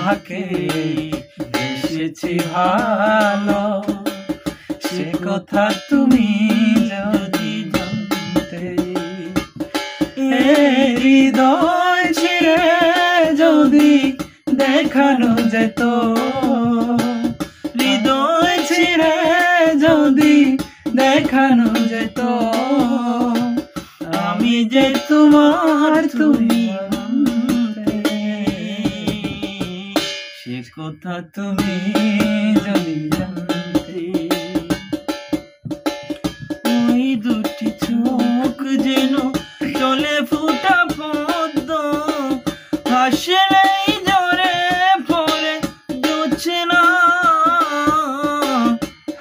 তোমাকে বেসেছি ভালো, সে কথা তুমি যদি জানতে। হৃদয় ছিঁড়ে যদি দেখানো যেত, হৃদয় ছিঁড়ে যদি দেখানো যেত, আমি যে তোমার তুমি সে কথা তুমি যদি জানতে। ওই দুটি চোখ যেন চলে ফুটা পদ্ম, হাসলেই ঝরে পড়ে জোছনা,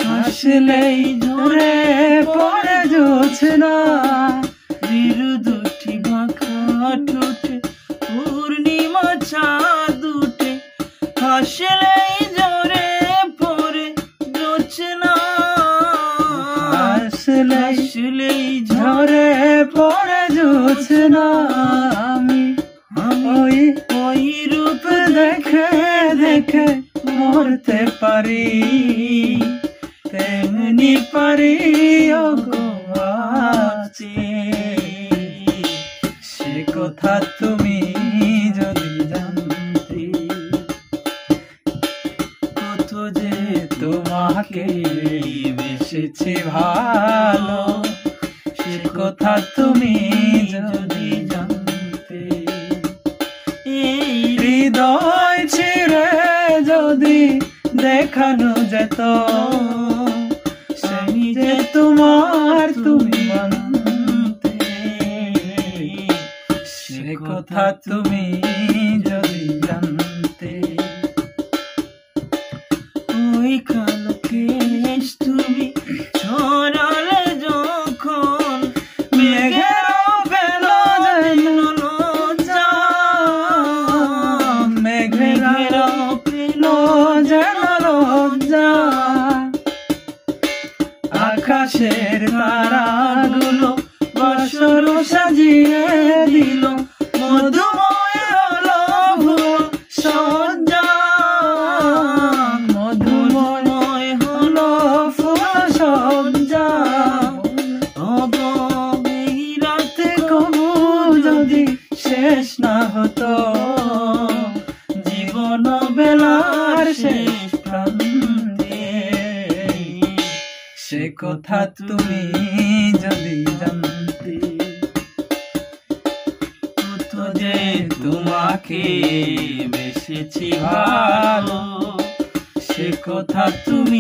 হাসলেই ঝরে পড়ে জোছনা। দৃঢ় দুটি বাঁকা ঠোঁটে পূর্ণিমা চাঁদ উঠে, হাসলেই ঝরে পড়ে জোছনা, হাসলেই ঝরে পড়ে জোছনা। আমি ওই রূপ দেখে দেখে মরতে পারি, তেমনি পারি ওগো বাঁচতে। সে কথা তুমি যদি জানতে, কত যে তোমাকে বেসেছি ভালো, সে কথা তুমি যদি জানতে। হৃদয় ছিঁড়ে যদি দেখানো যেত, আমি যে তোমার তুমি মানতে। সে কথা তুমি যদি জানতে। ওই কালো কেশ তুমি ছড়ালে যখন, মেঘের পেল যেন লজ্জা, মেঘের পেল যেন লজ্জা। আকাশের তারাগুলো বাসর সাজিয়ে দিল, মধুময় হলো ভুবন সজ্জা, মধুময় হলো ফুল সজ্জা। এই রাতে কবু যদি শেষ না হতো, জীবন বেলার শেষ প্রান্তে। সে কথা তুমি যদি জানতে, কত যে তোমাকে বেসেছি ভালো, সে কথা তুমি